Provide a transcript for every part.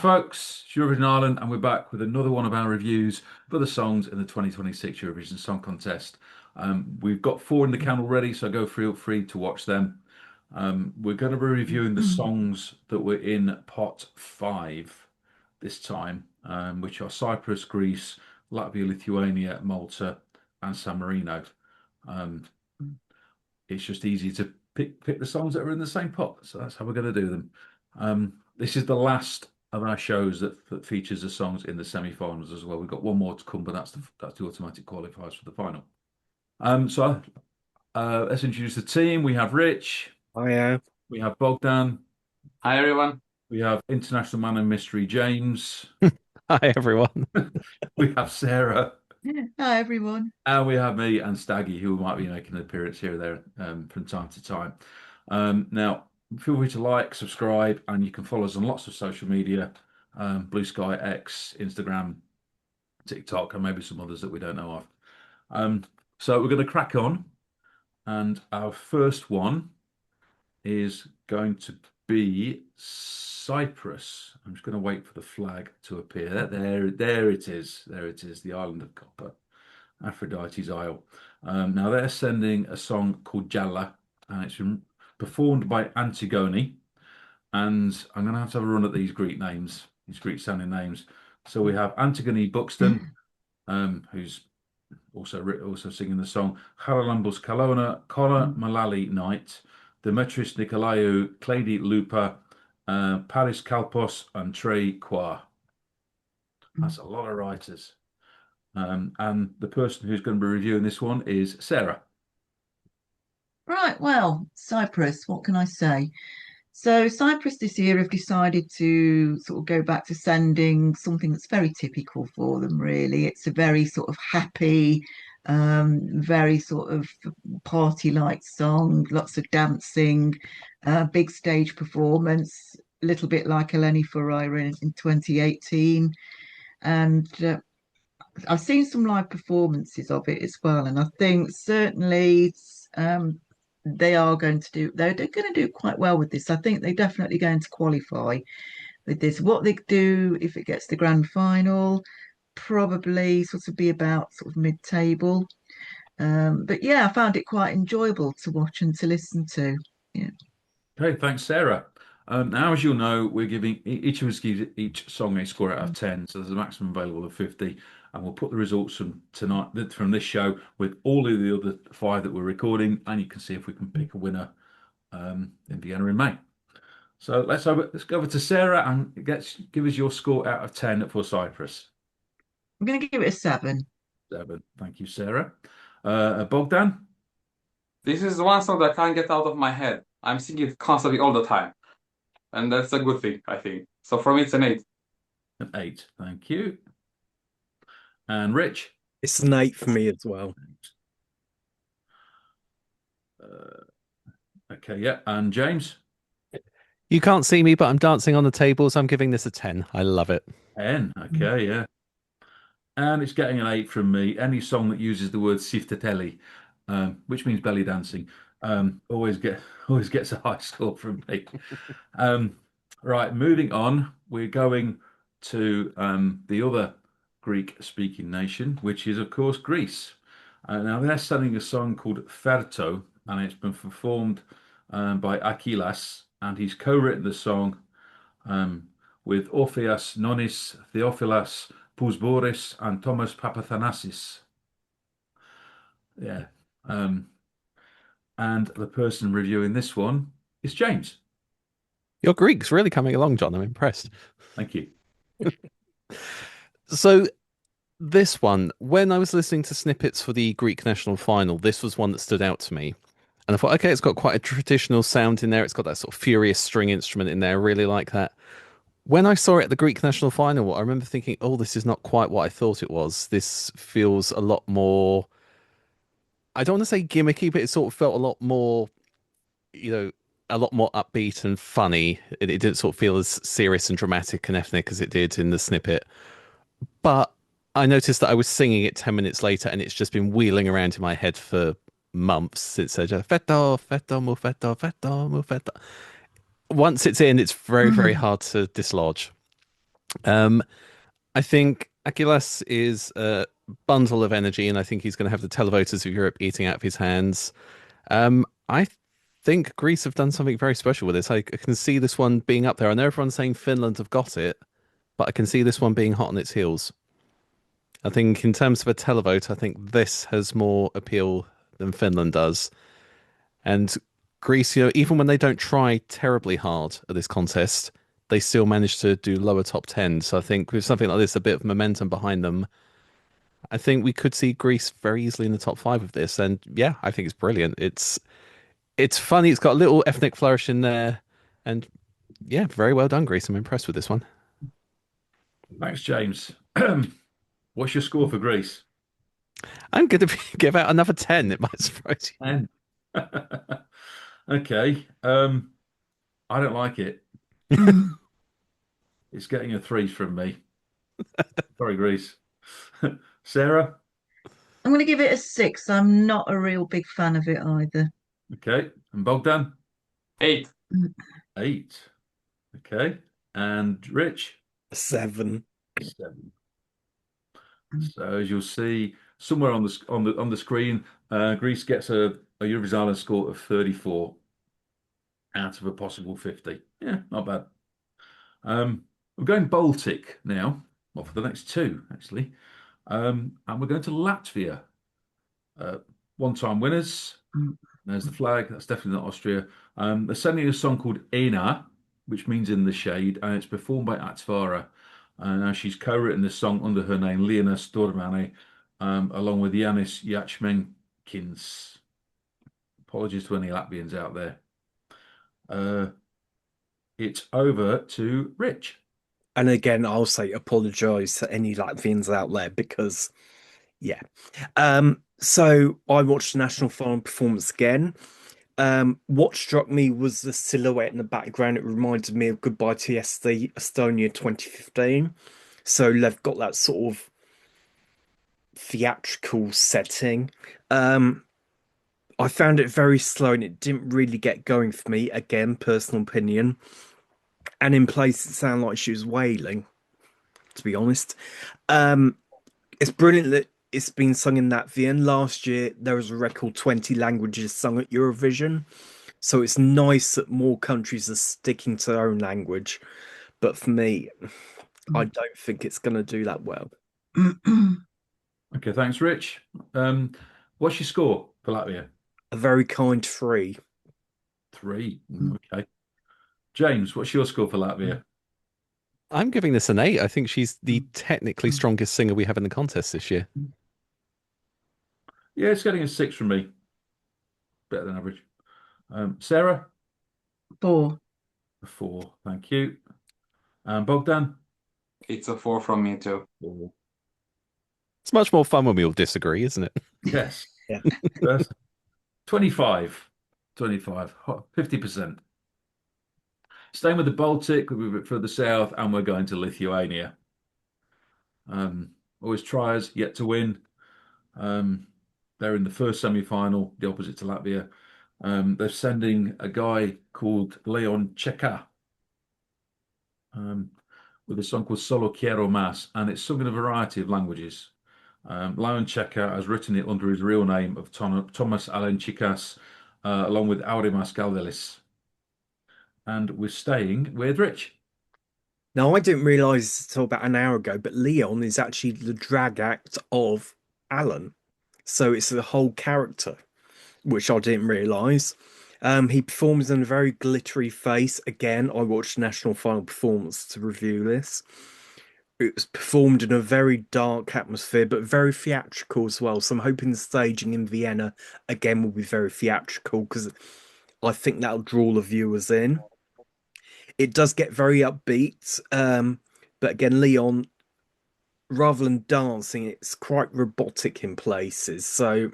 folks, it's Eurovision Ireland, and we're back with another one of our reviews for the songs in the 2026 Eurovision Song Contest. We've got four in the can already, so go feel free to watch them. We're going to be reviewing the songs that were in pot five this time, which are Cyprus, Greece, Latvia, Lithuania, Malta, and San Marino. Um, it's just easy to pick the songs that are in the same pot, so that's how we're going to do them. This is the last of our shows that features the songs in the semi-finals as well. We've got one more to come, but that's the automatic qualifiers for the final. Let's introduce the team. We have Rich, Hiya. we have Bogdan, Hi everyone. we have International Man and Mystery James, Hi everyone. we have Sarah, Hi, everyone. and we have me and Staggy, who might be making an appearance here or there from time to time. Now, feel free to like, subscribe, and you can follow us on lots of social media, Blue Sky, X, Instagram, TikTok, and maybe some others that we don't know of. So we're going to crack on, and our first one is going to be Cyprus. I'm just going to wait for the flag to appear. There it is. There it is, the island of Copper, Aphrodite's Isle. Now they're sending a song called Jalla, and it's performed by Antigone. And I'm going to have a run at these Greek names, these Greek sounding names. So we have Antigone Buxton, who's also singing the song Charalambos Kalona, Kora Malali Night, Demetris Nikolaou, Clady Lupa, Paris Kalpos, and Trey Kwa. That's a lot of writers. And the person who's going to be reviewing this one is Sarah. Right, well, Cyprus, what can I say? So, Cyprus this year have decided to sort of go back to sending something that's very typical for them, really. It's a very sort of happy, very sort of party-like song, lots of dancing, big stage performance, a little bit like Eleni Foureira in 2018. And I've seen some live performances of it as well, and I think certainly they're going to do quite well with this. I think they're definitely going to qualify with this. What they do if it gets to the grand final, probably sort of be about sort of mid-table. But yeah, I found it quite enjoyable to watch and to listen to. Yeah. Okay, thanks, Sarah. Now, as you'll know, we're giving each of us gives each song a score out of 10, so there's a maximum available of 50, and we'll put the results from this show with all of the other five that we're recording, and you can see if we can pick a winner in Vienna in May. So let's go over to Sarah and give us your score out of 10 for Cyprus. I'm going to give it a 7. 7. Thank you, Sarah. Bogdan? This is one song that I can't get out of my head. I'm singing it constantly all the time. And that's a good thing, I think. So for me, it's an 8. An 8. Thank you. And Rich? It's an 8 for me as well. Okay, yeah. And James? You can't see me, but I'm dancing on the table, so I'm giving this a 10. I love it. 10. Okay, yeah. And it's getting an 8 from me. Any song that uses the word siftatelli, which means belly dancing, always gets a high score from me. Right, moving on, we're going to the other Greek-speaking nation, which is, of course, Greece. Now, they're singing a song called Ferto, and it's been performed by Akilas, and he's co-written the song with Orpheas Nonis, Theophilas Pousboris, and Thomas Papathanasis. Yeah. And the person reviewing this one is James. Your Greek's really coming along, John. I'm impressed. Thank you. So this one, when I was listening to snippets for the Greek national final, this was one that stood out to me. And I thought, okay, it's got quite a traditional sound in there. It's got that sort of furious string instrument in there. I really like that. When I saw it at the Greek national final, I remember thinking, oh, this is not quite what I thought it was. This feels a lot more, I don't want to say gimmicky, but it sort of felt a lot more, a lot more upbeat and funny. It didn't sort of feel as serious and dramatic and ethnic as it did in the snippet. But I noticed that I was singing it 10 minutes later, and it's just been wheeling around in my head for months. It said, "Feto, feto, mu feto, feto, mu feto." Once it's in, it's very, very hard to dislodge. Um, I think Aquilas is a bundle of energy, and I think he's going to have the televoters of Europe eating out of his hands. I think Greece have done something very special with this. I can see this one being up there. I know everyone's saying Finland have got it, but I can see this one being hot on its heels. I think in terms of a televote, I think this has more appeal than Finland does. And Greece, even when they don't try terribly hard at this contest, they still manage to do lower top 10. So I think with something like this, a bit of momentum behind them, I think we could see Greece very easily in the top 5 of this. And yeah, I think it's brilliant. It's funny. It's got a little ethnic flourish in there. And yeah, very well done, Greece. I'm impressed with this one. Thanks, James. What's your score for Greece? I'm going to give out another 10. It might surprise you. 10. Okay. I don't like it. It's getting a 3 from me. Sorry, Greece. Sarah? I'm going to give it a 6. I'm not a real big fan of it either. Okay. And Bogdan? 8. 8. Okay. And Rich? 7. 7. So as you'll see somewhere on the screen, Greece gets a Eurovision Ireland score of 34 out of a possible 50. Yeah, not bad. We're going Baltic now. Well, for the next 2 actually, and we're going to Latvia. One-time winners. There's the flag. That's definitely not Austria. They're sending a song called Ena, which means in the shade, and it's performed by Atvara. Now she's co-written this song under her name, Liana Stormane, along with Yanis Yachmenkins. Apologies to any Latvians out there. It's over to Rich. And again, I'll say apologise to any Latvians out there because, yeah. So I watched the national final performance again. What struck me was the silhouette in the background. It reminded me of Goodbye TSD Estonia 2015. So they've got that sort of theatrical setting. I found it very slow and it didn't really get going for me. Again, personal opinion. And in places it sounded like she was wailing, to be honest. It's brilliant that it's been sung in Latvian. Last year there was a record 20 languages sung at Eurovision. So it's nice that more countries are sticking to their own language. But for me, I don't think it's going to do that well. Okay, thanks, Rich. What's your score for Latvia? A very kind 3. 3. Okay. James, what's your score for Latvia? I'm giving this an 8. I think she's the technically strongest singer we have in the contest this year. Yeah, it's getting a 6 from me. Better than average. Sarah? 4. A 4. Thank you. Bogdan? It's a 4 from me too. 4. It's much more fun when we all disagree, isn't it? Yes. Yeah. 25. 50%. Staying with the Baltic, we're a bit further south, and we're going to Lithuania. Always triers, yet to win. They're in the first semi-final, the opposite to Latvia. They're sending a guy called Leon Cheka with a song called Solo Quiero Más, and it's sung in a variety of languages. Leon Cheka has written it under his real name of Thomas Alenchikas, along with Aurimas Galdelis. And we're staying with Rich. Now, I didn't realise until about an hour ago, but Leon is actually the drag act of Alan. So it's the whole character, which I didn't realise. He performs in a very glittery face. Again, I watched the national final performance to review this. It was performed in a very dark atmosphere, but very theatrical as well. So I'm hoping the staging in Vienna, again, will be very theatrical because I think that'll draw the viewers in. It does get very upbeat, but again, Leon, rather than dancing, it's quite robotic in places. So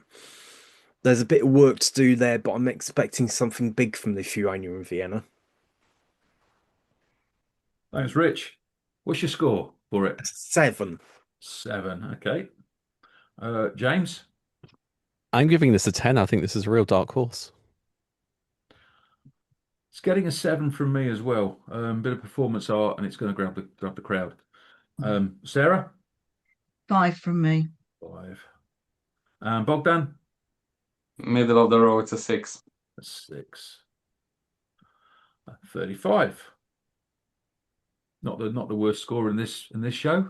there's a bit of work to do there, but I'm expecting something big from Lithuania and Vienna. Thanks, Rich. What's your score for it? 7. 7. Okay. James? I'm giving this a 10. I think this is a real dark horse. It's getting a 7 from me as well. Bit of performance art, and it's going to grab the crowd. Sarah? 5 from me. 5. And Bogdan? Middle of the road, it's a 6. 6. 35. Not the worst score in this show.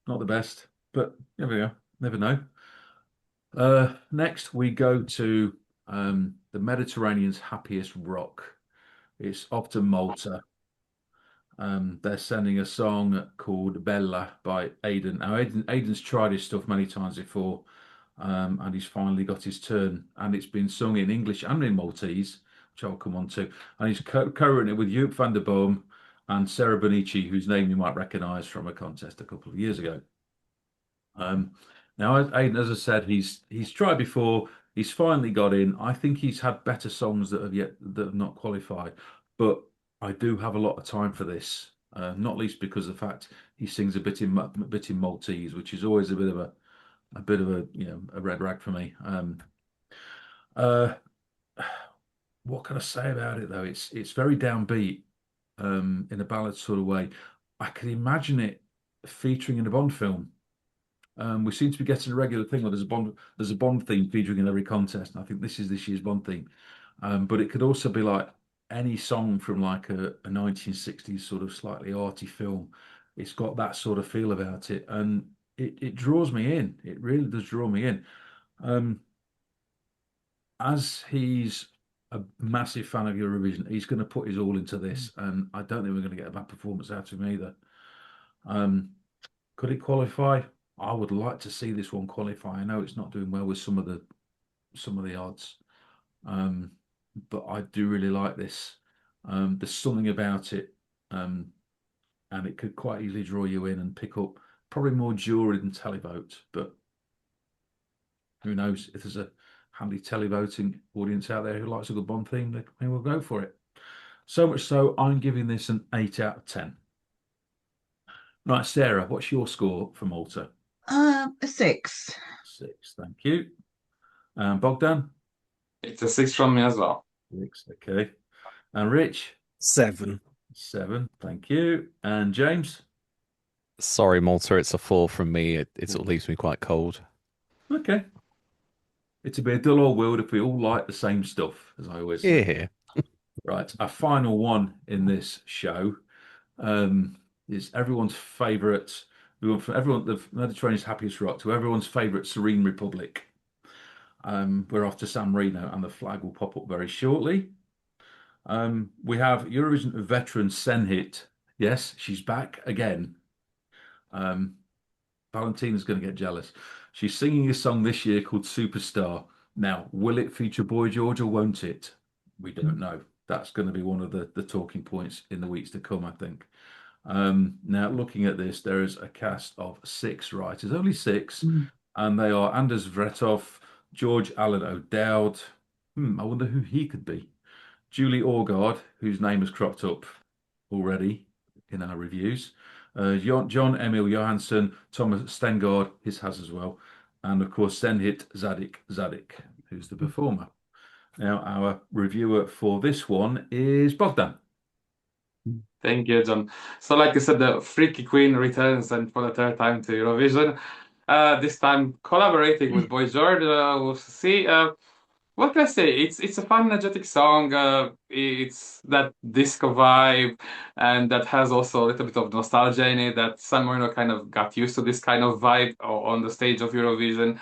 Not the best, but there we go. Never know. Next we go to the Mediterranean's happiest rock. It's off to Malta. They're sending a song called Bella by Aidan. Now, Aidan's tried his stuff many times before, and he's finally got his turn. And it's been sung in English and in Maltese, which I'll come on to. And he's co-written it with Joop van der Boom and Sarah Bonici, whose name you might recognise from a contest a couple of years ago. Now, Aidan, as I said, he's tried before. He's finally got in. I think he's had better songs that have not qualified, but I do have a lot of time for this, not least because of the fact he sings a bit in Maltese, which is always a bit of a a red rag for me. What can I say about it though? It's very downbeat, in a ballad sort of way. I can imagine it featuring in a Bond film. We seem to be getting a regular thing where there's a Bond theme featuring in every contest, and I think this is this year's Bond theme. But it could also be like any song from like a 1960s sort of slightly arty film. It's got that sort of feel about it, and it draws me in. It really does draw me in. As he's a massive fan of Eurovision, he's going to put his all into this, and I don't think we're going to get a bad performance out of him either. Could it qualify? I would like to see this one qualify. I know it's not doing well with some of the odds, but I do really like this. There's something about it, and it could quite easily draw you in and pick up probably more jury than televote. But who knows? If there's a handy televoting audience out there who likes a good Bond theme, they will go for it. So much so, I'm giving this an 8 out of 10. Right, Sarah, what's your score for Malta? A 6. 6, thank you. Bogdan? It's a 6 from me as well. 6, okay. And Rich? 7. 7, thank you. And James? Sorry, Malta, it's a 4 from me. It sort of leaves me quite cold. Okay. It'd be a dull old world if we all like the same stuff, as I always say. Yeah. Right, our final one in this show is everyone's favourite. We want from everyone, the Mediterranean's happiest rock, to everyone's favourite Serene Republic. We're off to San Marino, and the flag will pop up very shortly. We have Eurovision veteran Senhit. Yes, she's back again. Valentina's going to get jealous. She's singing a song this year called Superstar. Now, will it feature Boy George or won't it? We don't know. That's going to be one of the talking points in the weeks to come, I think. Now, looking at this, there is a cast of 6 writers, only 6, and they are Anders Vretov, George Allen O'Dowd. I wonder who he could be. Julie Orgard, whose name has cropped up already in our reviews. John Emil Johansson, Thomas Stengard, his has as well. And of course, Senhit Zadik, who's the performer. Now, our reviewer for this one is Bogdan. Thank you, John. So, like you said, the Freaky Queen returns, and for the 3rd time to Eurovision. This time collaborating with Boy George. We'll see. What can I say? It's a fun, energetic song. It's that disco vibe, and that has also a little bit of nostalgia in it. That San Marino kind of got used to this kind of vibe on the stage of Eurovision.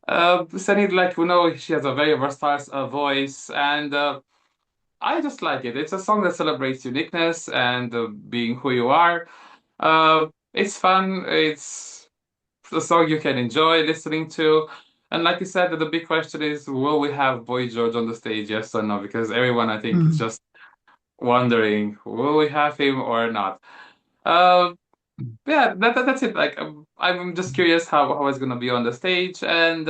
Senid, like we know, she has a very versatile voice, and I just like it. It's a song that celebrates uniqueness and being who you are. It's fun. It's a song you can enjoy listening to. And like you said, the big question is, will we have Boy George on the stage? Yes or no? Because everyone, I think, is just wondering, will we have him or not? Yeah, that's it. Like, I'm just curious how it's gonna be on the stage. And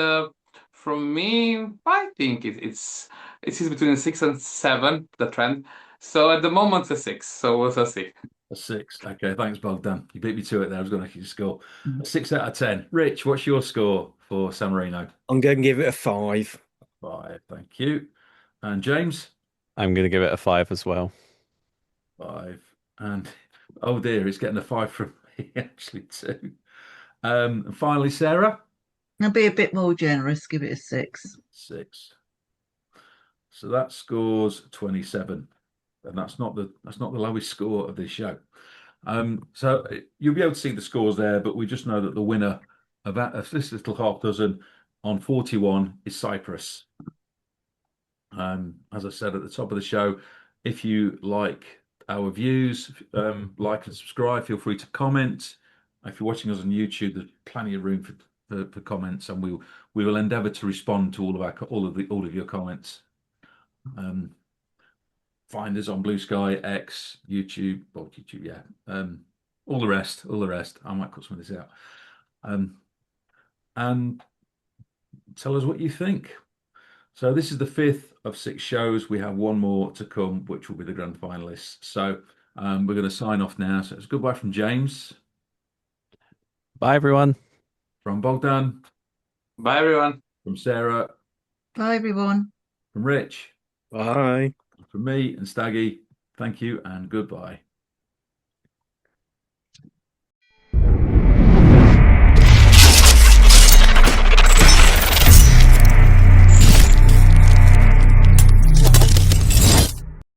from me, I think it's between a 6 and 7, the trend. So at the moment, a 6. So we'll see. A 6. Okay, thanks, Bogdan. You beat me to it there. I was going to keep score. A 6 out of 10. Rich, what's your score for San Marino? I'm going to give it a 5. 5, thank you. And James? I'm going to give it a 5 as well. 5. And oh dear, it's getting a 5 from actually do. And finally, Sarah, I'll be a bit more generous, give it a 6. 6. So that scores 27, and that's not the lowest score of this show. So you'll be able to see the scores there, but we just know that the winner of this little half dozen on 41 is Cyprus. As I said at the top of the show, if you like our views, like and subscribe. Feel free to comment. If you're watching us on YouTube, there's plenty of room for comments, and we will endeavour to respond to all of your comments. Find us on Blue Sky, X, YouTube, well, YouTube, yeah. All the rest. I might cut some of this out. And tell us what you think. So this is the 5th of 6 shows. We have one more to come, which will be the grand finalists. So we're going to sign off now. So it's goodbye from James. Bye, everyone. From Bogdan. Bye, everyone. From Sarah. Bye, everyone. From Rich. Bye. From me and Staggy. Thank you and goodbye.